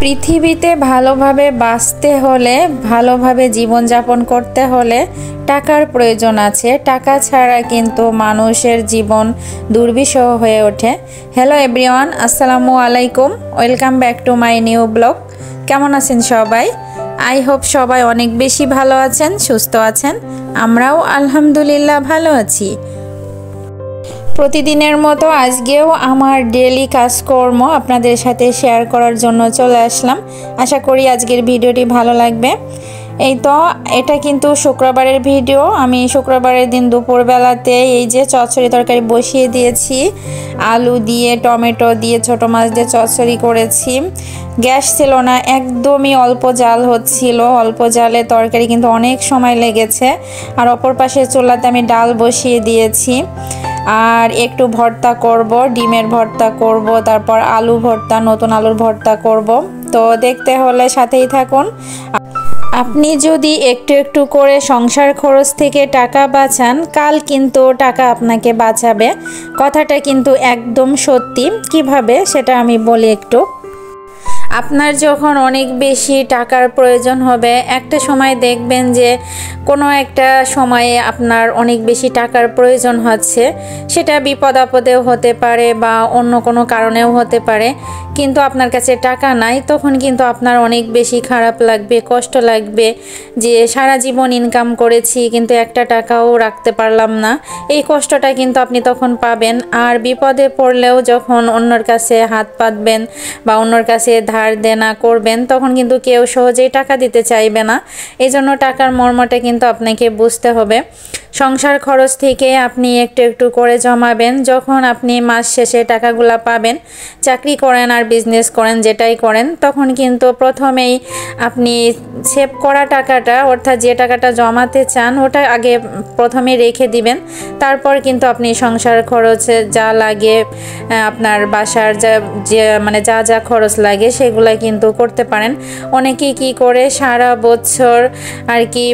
পৃথিবীতে ভালোভাবে বাঁচতে হলে, ভালোভাবে জীবনযাপন করতে হলে টাকার প্রয়োজন আছে। টাকা ছাড়া কিন্তু মানুষের জীবন দুর্বিষহ হয়ে ওঠে। হ্যালো এভরিওয়ান, আসসালামু আলাইকুম, welcome back to my new blog. কেমন আছেন সবাই? আই হোপ সবাই অনেক বেশি ভালো আছেন, সুস্থ আছেন। আমরাও আলহামদুলিল্লাহ ভালো আছি। প্রতিদিনের মতো আজকেও আমার ডেইলি কাজকর্ম আপনাদের সাথে শেয়ার করার জন্য চলে আসলাম। আশা করি আজকের ভিডিওটি ভালো লাগবে। এই তো এটা কিন্তু শুক্রবারের ভিডিও। আমি শুক্রবারের দিন দুপুরবেলাতে এই যে চচ্চড়ি তরকারি বসিয়ে দিয়েছি, আলু দিয়ে টমেটো দিয়ে ছোটো মাছ দিয়ে চচ্চড়ি করেছি। গ্যাস ছিল না, একদমই অল্প জাল হচ্ছিল। অল্প জালে তরকারি কিন্তু অনেক সময় লেগেছে। আর অপর পাশে চুলাতে আমি ডাল বসিয়ে দিয়েছি। আর একটু ভর্তা করব, ডিমের ভর্তা করব, তারপর আলু ভর্তা, নতুন আলুর ভর্তা করব। তো দেখতে হলে সাথেই থাকুন। আপনি যদি একটু একটু করে সংসার খরচ থেকে টাকা বাঁচান, কাল কিন্তু টাকা আপনাকে বাঁচাবে। কথাটা কিন্তু একদম সত্যি। কিভাবে সেটা আমি বলি একটু। আপনার যখন অনেক বেশি টাকার প্রয়োজন হবে, একটা সময় দেখবেন যে কোনো একটা সময়ে আপনার অনেক বেশি টাকার প্রয়োজন হচ্ছে। সেটা বিপদ আপদেও হতে পারে বা অন্য কোনো কারণেও হতে পারে, কিন্তু আপনার কাছে টাকা নাই। তখন কিন্তু আপনার অনেক বেশি খারাপ লাগবে, কষ্ট লাগবে যে সারা জীবন ইনকাম করেছি কিন্তু একটা টাকাও রাখতে পারলাম না। এই কষ্টটা কিন্তু আপনি তখন পাবেন। আর বিপদে পড়লেও যখন অন্যর কাছে হাত পাতবেন বা অন্যর কাছে ধার দেনা করবেন, তখন কিন্তু কেউ সহজেই টাকা দিতে চাইবে না। এই জন্য টাকার মর্মটা কিন্তু আপনাকে বুঝতে হবে। সংসার খরচ থেকে আপনি একটু একটু করে জমাবেন। যখন আপনি মাস শেষে টাকাগুলা পাবেন, চাকরি করেন আর বিজনেস করেন, যেটাই করেন, তখন কিন্তু প্রথমেই আপনি সেভ করা টাকাটা, অর্থাৎ যে টাকাটা জমাতে চান, ওটা আগে প্রথমে রেখে দিবেন। তারপর কিন্তু আপনি সংসার খরচে যা লাগে, আপনার বাসার যা যা খরচ লাগে সেগুলো কিন্তু করতে পারেন। অনেকেই কি করে সারা বছর আর কি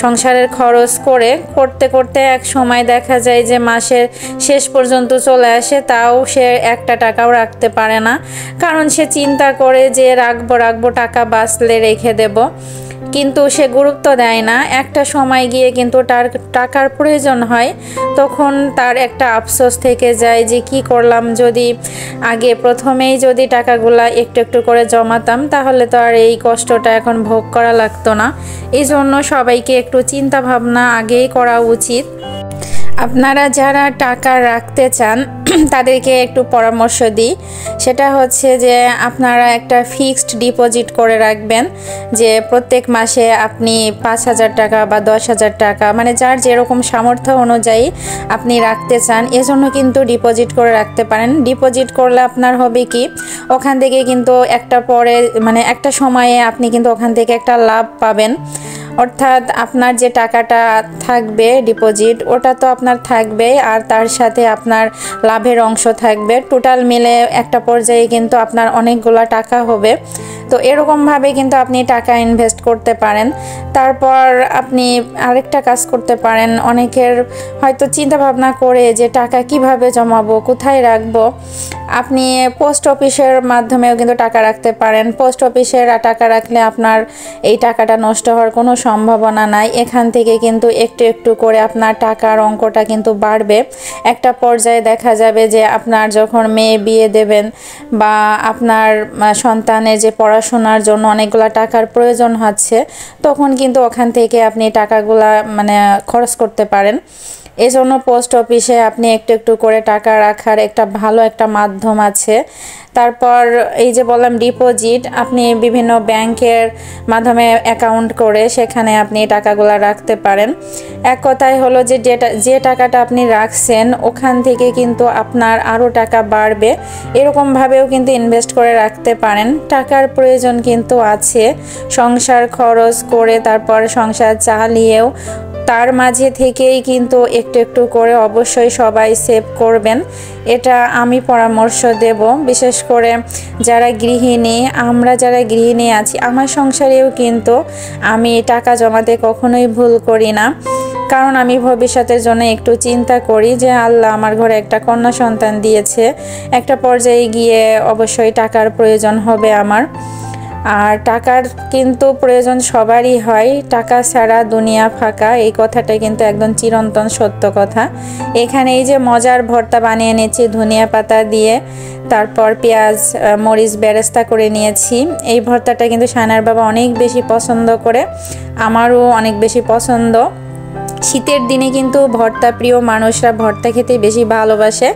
সংসারের খরচ করতে করতে এক সময় দেখা যায় যে মাসের শেষ পর্যন্ত চলে আসে, তাও সে একটা টাকাও রাখতে পারে না। কারণ সে চিন্তা করে যে রাখবো টাকা বাঁচলে রেখে দেব, কিন্তু সে গুরুত্ব দেয় না। একটা সময় গিয়ে কিন্তু তার টাকার প্রয়োজন হয়, তখন তার একটা আফসোস থেকে যায় যে কি করলাম, যদি আগে প্রথমেই যদি টাকাগুলা একটু একটু করে জমাতাম, তাহলে তো আর এই কষ্টটা এখন ভোগ করা লাগতো না। এই জন্য সবাইকে একটু চিন্তা ভাবনা আগেই করা উচিত। আপনারা যারা টাকা রাখতে চান তাদেরকে একটু পরামর্শ দিই। সেটা হচ্ছে যে আপনারা একটা ফিক্সড ডিপোজিট করে রাখবেন, যে প্রত্যেক মাসে আপনি 5,000 টাকা বা 10,000 টাকা, যার যেরকম সামর্থ্য অনুযায়ী আপনি রাখতে চান, এজন্য কিন্তু ডিপোজিট করে রাখতে পারেন। ডিপোজিট করলে আপনার হবে কি, ওখান থেকে কিন্তু একটা সময়ে আপনি কিন্তু ওখান থেকে একটা লাভ পাবেন। অর্থাৎ আপনার যে টাকাটা থাকবে ডিপোজিট, ওটা তো আপনার থাকবে, আর তার সাথে আপনার লাভের অংশ থাকবে। টোটাল মিলে একটা পর্যায়ে কিন্তু আপনার অনেকগুলো টাকা হবে। তো এরকমভাবে কিন্তু আপনি টাকা ইনভেস্ট করতে পারেন। তারপর আপনি আরেকটা কাজ করতে পারেন। অনেকের হয়তো চিন্তা ভাবনা করে যে টাকা কিভাবে জমাবো, কোথায় রাখবো। আপনি পোস্ট অফিসের মাধ্যমেও কিন্তু টাকা রাখতে পারেন। পোস্ট অফিসের টাকা রাখলে আপনার এই টাকাটা নষ্ট হওয়ার কোনো সম্ভাবনা নাই। এখান থেকে কিন্তু একটু একটু করে আপনার টাকার অঙ্কটা কিন্তু বাড়বে। একটা পর্যায়ে দেখা যাবে যে আপনার যখন মেয়ে বিয়ে দেবেন বা আপনার সন্তানের যে পড়াশোনার জন্য অনেকগুলো টাকার প্রয়োজন হচ্ছে, তখন কিন্তু ওখান থেকে আপনি টাকাগুলা খরচ করতে পারেন। এজন্য পোস্ট অফিসে আপনি একটু একটু করে টাকা রাখার একটা ভালো একটা মাধ্যম আছে। তারপর এই যে বললাম ডিপোজিট, আপনি বিভিন্ন ব্যাংকের মাধ্যমে অ্যাকাউন্ট করে সেখানে আপনি টাকাগুলো রাখতে পারেন। এক কথায় হলো যে টাকাটা আপনি রাখছেন, ওখান থেকে কিন্তু আপনার আরও টাকা বাড়বে। এরকমভাবেও কিন্তু ইনভেস্ট করে রাখতে পারেন। টাকার প্রয়োজন কিন্তু আছে, সংসার খরচ করে তারপর সংসার চালিয়েও তার মাঝে থেকেই কিন্তু একটু একটু করে অবশ্যই সবাই সেভ করবেন, এটা আমি পরামর্শ দেব। বিশেষ করে যারা গৃহিণী, আমরা যারা গৃহিণী আছি, আমার সংসারেও কিন্তু আমি টাকা জমাতে কখনোই ভুল করি না। কারণ আমি ভবিষ্যতের জন্য একটু চিন্তা করি যে আল্লাহ আমার ঘরে একটা কন্যা সন্তান দিয়েছে, একটা পর্যায়ে গিয়ে অবশ্যই টাকার প্রয়োজন হবে আমার। আর টাকার কিন্তু প্রয়োজন সবারই হয়, টাকা ছাড়া দুনিয়া ফাঁকা, এই কথাটা কিন্তু একদম চিরন্তন সত্য কথা। এখানে এই যে মজার ভর্তা বানিয়ে নিয়েছি ধনিয়া পাতা দিয়ে, তারপর পেঁয়াজ মরিচ বেরেস্তা করে নিয়েছি। এই ভর্তাটা কিন্তু সায়নার বাবা অনেক বেশি পছন্দ করে, আমারও অনেক বেশি পছন্দ। শীতের দিনে কিন্তু ভর্তা প্রিয় মানুষরা ভর্তা খেতে বেশি ভালোবাসে।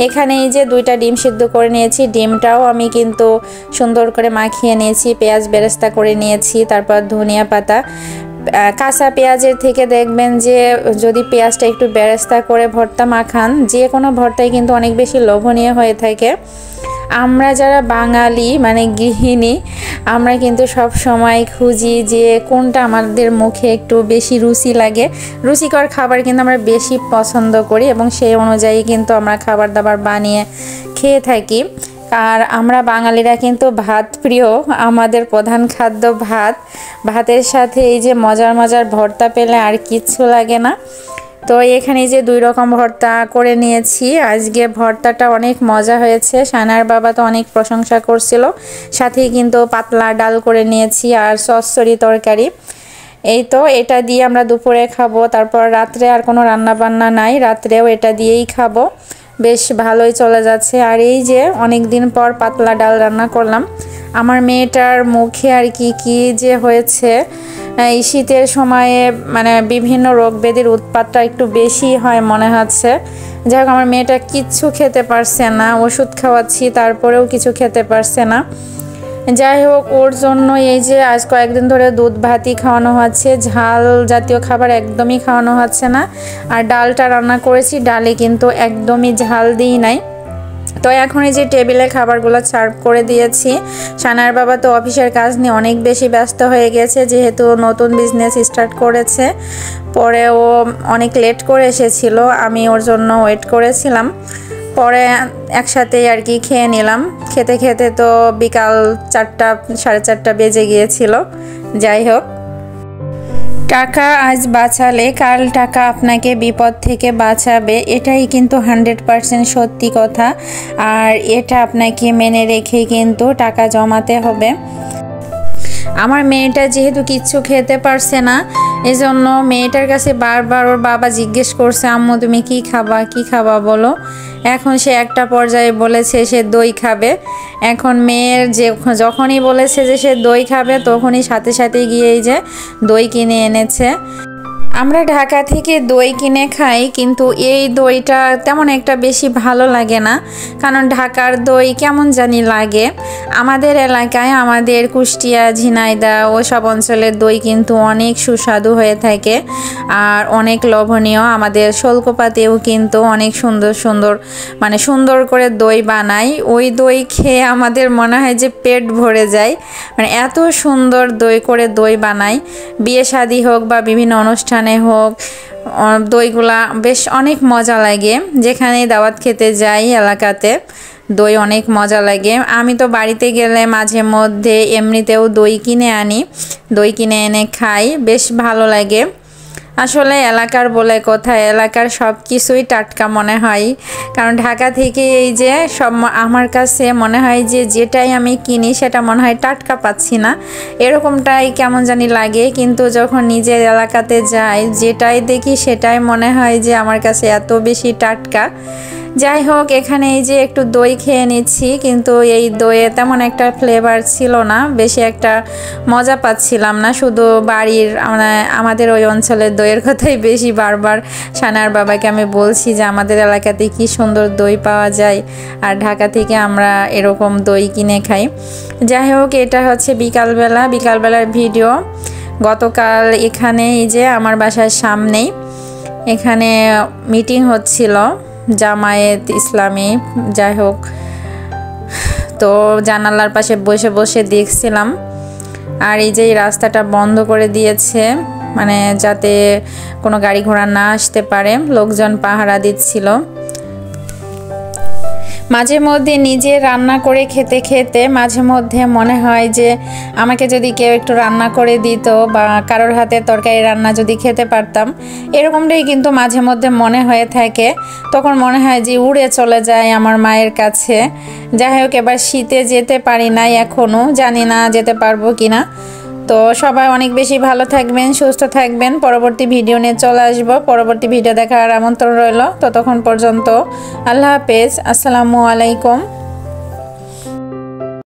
এখানে এই যে 2টা ডিম সিদ্ধ করে নিয়েছি, ডিমটাও আমি কিন্তু সুন্দর করে মাখিয়ে নিয়েছি, পেঁয়াজ বেরেস্তা করে নিয়েছি, তারপর ধনিয়া পাতা। কাঁচা পেঁয়াজের থেকে দেখবেন যে যদি পেঁয়াজটা একটু বেরেস্তা করে ভর্তা মাখান, যে কোনো ভর্তাই কিন্তু অনেক বেশি লোভনীয় হয়ে থাকে। আমরা যারা বাঙালি মানে গৃহিণী, আমরা কিন্তু সব সময় খুঁজি যে কোনটা আমাদের মুখে একটু বেশি রুচি লাগে, রুচিকর খাবার কিন্তু আমরা বেশি পছন্দ করি এবং সেই অনুযায়ী কিন্তু আমরা খাবার দাবার বানিয়ে খেয়ে থাকি। আর আমরা বাঙালিরা কিন্তু ভাত প্রিয়, আমাদের প্রধান খাদ্য ভাত। ভাতের সাথে এই যে মজার মজার ভর্তা পেলে আর কিচ্ছু লাগে না। তো এখানে যে 2 রকম ভর্তা করে নিয়েছি, আজকে ভর্তাটা অনেক মজা হয়েছে, সায়নার বাবা তো অনেক প্রশংসা করছিল। সাথে কিন্তু পাতলা ডাল করে নিয়েছি আর চচ্চড়ি তরকারি। এই তো এটা দিয়ে আমরা দুপুরে খাবো, তারপর রাত্রে আর কোনো রান্না বান্না নাই, রাত্রেও এটা দিয়েই খাবো। বেশ ভালোই চলে যাচ্ছে। আর এই যে অনেক দিন পর পাতলা ডাল রান্না করলাম। আমার মেয়েটার মুখে আর কি যে হয়েছে, এই শীতের সময়ে মানে বিভিন্ন রোগ ব্যাধির উৎপাতটা একটু বেশি হয় মনে হচ্ছে। যাই হোক আমার মেয়েটা কিচ্ছু খেতে পারছে না, ওষুধ খাওয়াচ্ছি তারপরেও কিছু খেতে পারছে না। যাই হোক ওর জন্য এই যে আজ কয়েকদিন ধরে দুধ ভাতই খাওয়ানো হচ্ছে, ঝাল জাতীয় খাবার একদমই খাওয়ানো হচ্ছে না। আর ডালটা রান্না করেছি, ডালে কিন্তু একদমই ঝাল দিই নাই। তো এখন এই যে টেবিলে খাবারগুলো সার্ভ করে দিয়েছি। সায়নার বাবা তো অফিসের কাজ নিয়ে অনেক বেশি ব্যস্ত হয়ে গেছে, যেহেতু নতুন বিজনেস স্টার্ট করেছে। পরে ও অনেক লেট করে এসেছিল, আমি ওর জন্য ওয়েট করেছিলাম। পরে একসাথেই আর কি খেয়ে নিলাম। খেতে খেতে তো বিকাল 4টা 4:30 বেজে গিয়েছিল। যাই হোক, টাকা আজ বাঁচালে কাল টাকা আপনাকে বিপদ থেকে বাঁচাবে, এটাই কিন্তু 100% সত্যি কথা। আর এটা আপনাকে মেনে রেখেই কিন্তু টাকা জমাতে হবে। আমার মেয়েটা যেহেতু কিচ্ছু খেতে পারছে না, এজন্য মেয়েটার কাছে বারবার ওর বাবা জিজ্ঞেস করছে, আম্মু তুমি কি খাবা বলো। এখন সে একটা পর্যায়ে বলেছে সে দই খাবে। এখন মেয়ের যখনই বলেছে যে সে দই খাবে, তখনই সাথে সাথে গিয়ে এই যে দই কিনে এনেছে। আমরা ঢাকা থেকে দই কিনে খাই, কিন্তু এই দইটা তেমন একটা বেশি ভালো লাগে না, কারণ ঢাকার দই কেমন জানি লাগে। আমাদের এলাকায়, আমাদের কুষ্টিয়া ঝিনাইদহ ও সব অঞ্চলের দই কিন্তু অনেক সুস্বাদু হয়ে থাকে আর অনেক লোভনীয়। আমাদের শোলকোপাতেও কিন্তু অনেক সুন্দর সুন্দর মানে সুন্দর করে দই বানায়। ওই দই খেয়ে আমাদের মনে হয় যে পেট ভরে যায়, মানে এত সুন্দর দই বানায়। বিয়ে শাদী হোক বা বিভিন্ন অনুষ্ঠানে হোক, দইগুলা বেশ অনেক মজা লাগে। যেখানে দাওয়াত খেতে যাই এলাকাতে, দই অনেক মজা লাগে। আমি তো বাড়িতে গেলে মাঝে মধ্যে এমনিতেও দই কিনে আনি, দই কিনে এনে খাই, বেশ ভালো লাগে। আসলে এলাকার বলে কথা, এলাকার সব কিছুই টাটকা মনে হয়। কারণ ঢাকা থেকে এই যে সব আমার কাছে মনে হয় যে যেটাই আমি কিনি সেটা মনে হয় টাটকা পাচ্ছি না, এরকমটাই কেমন জানি লাগে। কিন্তু যখন নিজের এলাকাতে যাই, যেটাই দেখি সেটাই মনে হয় যে আমার কাছে এত বেশি টাটকা। যাই হোক, এখানে এই যে একটু দই খেয়ে নিচ্ছি, কিন্তু এই দইয়ে তেমন একটা ফ্লেভার ছিল না, বেশি একটা মজা পাচ্ছিলাম না। শুধু বাড়ির আমাদের ওই অঞ্চলের দইয়ের কথাই বেশি বারবার সায়নার বাবাকে আমি বলছি যে আমাদের এলাকাতে কি সুন্দর দই পাওয়া যায়, আর ঢাকা থেকে আমরা এরকম দই কিনে খাই। যাই হোক, এটা হচ্ছে বিকালবেলার ভিডিও। গতকাল এখানে এই যে আমার বাসার সামনেই এখানে মিটিং হচ্ছিল জামায়াত ইসলামী। যাই হোক, তো জানালার পাশে বসে বসে দেখছিলাম। আর এই যে রাস্তাটা বন্ধ করে দিয়েছে, মানে যাতে কোনো গাড়ি ঘোড়া না আসতে পারে, লোকজন পাহারা দিচ্ছিল। মাঝে মধ্যে নিজে রান্না করে খেতে খেতে মাঝে মধ্যে মনে হয় যে আমাকে যদি কেউ একটু রান্না করে দিত বা কারোর হাতে তরকারি রান্না যদি খেতে পারতাম, এরকমটাই কিন্তু মাঝে মধ্যে মনে হয়ে থাকে। তখন মনে হয় যে উড়ে চলে যায় আমার মায়ের কাছে। যাই হোক, এবার শীতে যেতে পারি নাই এখনও, জানি না যেতে পারবো কিনা। তো সবাই অনেক বেশি ভালো থাকবেন, সুস্থ থাকবেন। পরবর্তী ভিডিও নিয়ে চলে আসবো। পরবর্তী ভিডিও দেখার আমন্ত্রণ রইল। ততক্ষণ পর্যন্ত আল্লাহ হাফেজ, আসসালামু আলাইকুম।